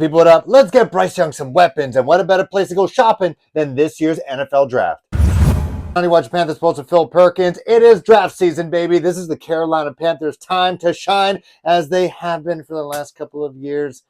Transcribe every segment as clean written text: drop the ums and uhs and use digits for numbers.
People it up. Let's get Bryce Young some weapons. And what a better place to go shopping than this year's NFL draft. Johnny Watch Panthers Sports with Phil Perkins. It is draft season, baby. This is the Carolina Panthers' time to shine, as they have been for the last couple of years.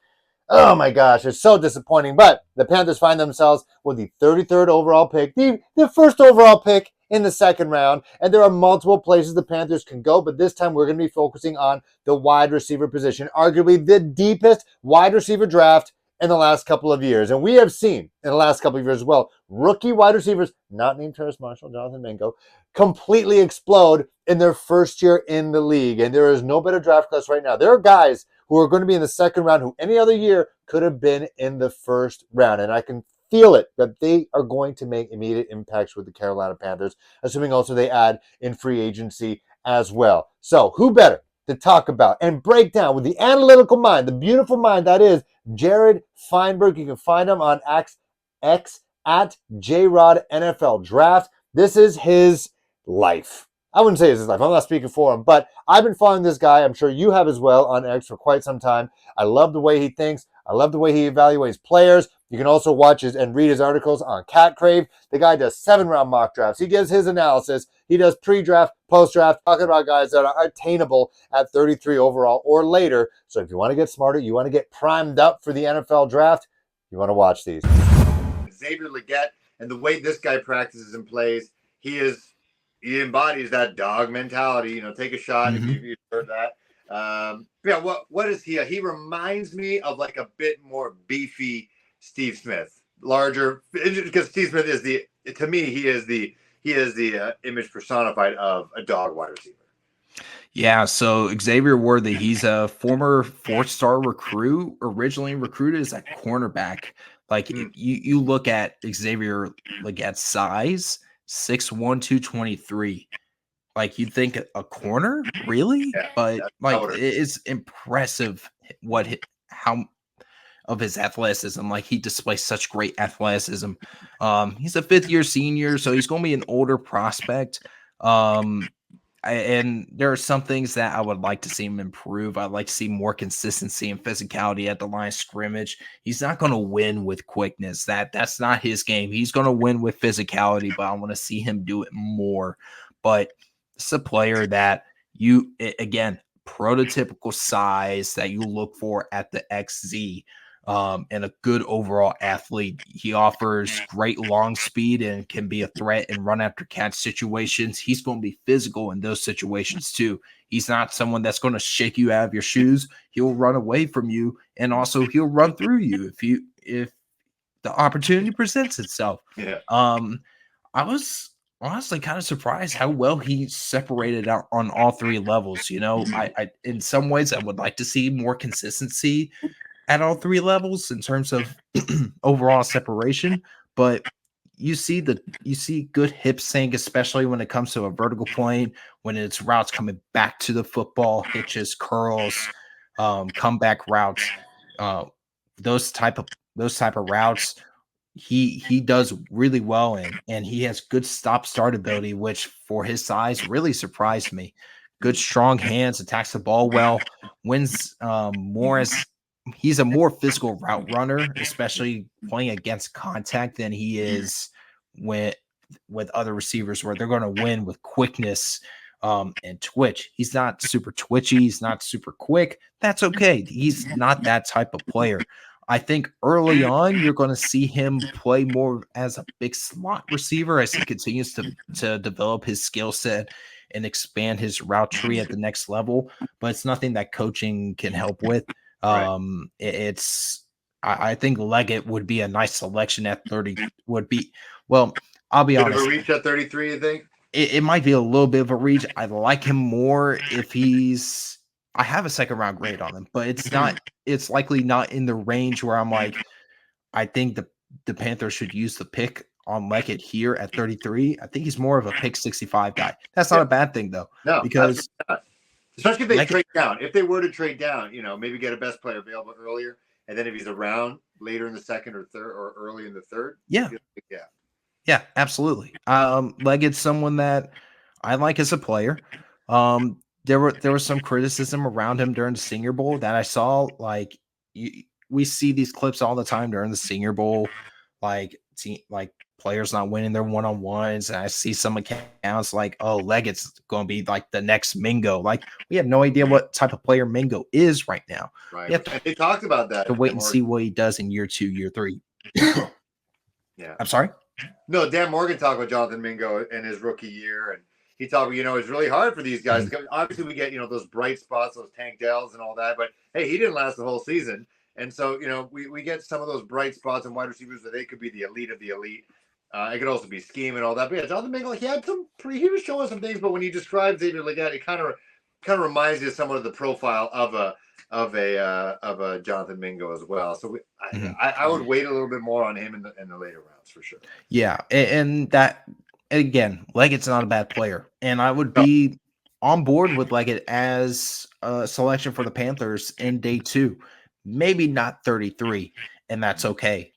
Oh my gosh, it's so disappointing. But the Panthers find themselves with the 33rd overall pick, the first overall pick in the second round. And there are multiple places the Panthers can go, but this time we're going to be focusing on the wide receiver position, arguably the deepest wide receiver draft in the last couple of years. And we have seen in the last couple of years as well, rookie wide receivers, not named Terrace Marshall, Jonathan Mingo, completely explode in their first year in the league. And there is no better draft class right now. There are guys who are going to be in the second round who any other year could have been in the first round. And I can feel it that they are going to make immediate impacts with the Carolina Panthers, assuming also they add in free agency as well. So who better to talk about and break down with the analytical mind, the beautiful mind that is Jared Feinberg. You can find him on X at JRod NFL Draft. This is his life. I wouldn't say it's his life. I'm not speaking for him, but I've been following this guy. I'm sure you have as well on X for quite some time. I love the way he thinks. I love the way he evaluates players. You can also watch his and read his articles on Cat Crave. The guy does 7-round mock drafts. He gives his analysis. He does pre-draft, post-draft, talking about guys that are attainable at 33 overall or later. So if you want to get smarter, you want to get primed up for the NFL draft, you want to watch these. Xavier Legette, and the way this guy practices and plays, he embodies that dog mentality. Take a shot if you've heard that. What is he? He reminds me of like a bit more beefy Steve Smith, larger, because Steve Smith is to me he is the image personified of a dog wide receiver. Yeah, so Xavier Worthy, he's a former 4-star recruit, originally recruited as a cornerback. Like you look at Xavier Legette's size, 6'1", 223. Like you'd think a corner, really? Yeah, but like it's impressive how of his athleticism. Like he displays such great athleticism. He's a 5th-year senior, so he's going to be an older prospect. And there are some things that I would like to see him improve. I'd like to see more consistency and physicality at the line of scrimmage. He's not going to win with quickness. That's not his game. He's going to win with physicality, but I want to see him do it more. But it's a player that again, prototypical size that you look for at the XZ. And a good overall athlete. He offers great long speed and can be a threat in run after catch situations. He's going to be physical in those situations too. He's not someone that's going to shake you out of your shoes. He'll run away from you, and also he'll run through you if the opportunity presents itself. Yeah. I was honestly kind of surprised how well he separated out on all 3 levels. I in some ways I would like to see more consistency at all 3 levels in terms of overall separation, but you see good hip sync, especially when it comes to a vertical plane, when it's routes coming back to the football, hitches, curls, comeback routes, those type of routes. He does really well in, and he has good stop-start ability, which for his size really surprised me. Good strong hands, attacks the ball well, wins more as he's a more physical route runner, especially playing against contact than he is with other receivers where they're going to win with quickness and twitch. He's not super twitchy. He's not super quick. That's okay. He's not that type of player. I think early on, you're going to see him play more as a big slot receiver as he continues to develop his skill set and expand his route tree at the next level. But it's nothing that coaching can help with. I think Legette would be a nice selection at 30. I'll be honest. Bit of a reach at 33, you think? It might be a little bit of a reach. I like him more if I have a 2nd-round grade on him, but it's likely not in the range where I'm like, I think the Panthers should use the pick on Legette here at 33. I think he's more of a pick 65 guy. That's not a bad thing though. No, because especially if they trade down. If they were to trade down, maybe get a best player available earlier, and then if he's around later in the 2nd or 3rd or early in the 3rd. Yeah, absolutely. Legette's someone that I like as a player. There was some criticism around him during the Senior Bowl that I saw. Like we see these clips all the time during the Senior Bowl, like players not winning their one-on-ones. And I see some accounts like, oh, Leggett's going to be like the next Mingo. Like, we have no idea what type of player Mingo is right now. Right. And they talked about that. To wait and see what he does in year 2, year 3. Yeah. I'm sorry? No, Dan Morgan talked about Jonathan Mingo in his rookie year. And he talked about, it's really hard for these guys. Obviously, we get, those bright spots, those Tank Dells and all that. But, hey, he didn't last the whole season. And so, we get some of those bright spots and wide receivers that they could be the elite of the elite. It could also be scheme and all that. But yeah, Jonathan Mingo, he was showing some things, but when you describe Xavier Legette, it kind of reminds you of somewhat of the profile of a Jonathan Mingo as well. So I would wait a little bit more on him in the later rounds for sure. Yeah, and that again, Leggett's not a bad player, and I would be on board with Leggett as a selection for the Panthers in day 2. Maybe not 33, and that's okay.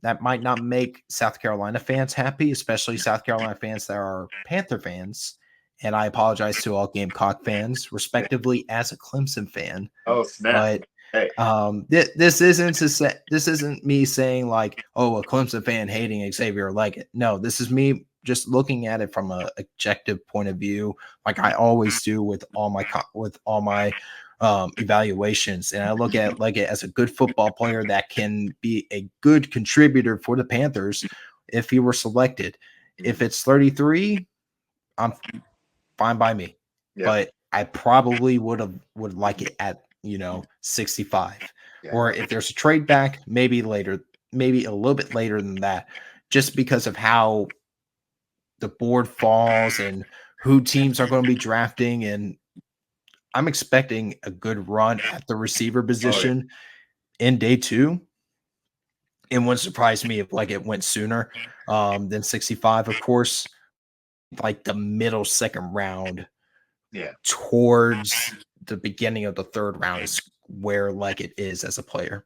That might not make South Carolina fans happy, especially South Carolina fans that are Panther fans. And I apologize to all Gamecock fans, respectively, as a Clemson fan. Oh, snap! But this isn't me saying like, oh, a Clemson fan hating Xavier Legette. No, this is me just looking at it from an objective point of view, like I always do with all my evaluations. And I look at Legette as a good football player that can be a good contributor for the Panthers if he were selected. If it's 33, I'm fine by me. Yeah. But I probably would like it at 65. Yeah. Or if there's a trade back, maybe later, maybe a little bit later than that, just because of how the board falls and who teams are going to be drafting. And I'm expecting a good run at the receiver position in day 2. It wouldn't surprise me if it went sooner than 65, of course, like the middle second round. Yeah. Towards the beginning of the third round is where Legette is as a player.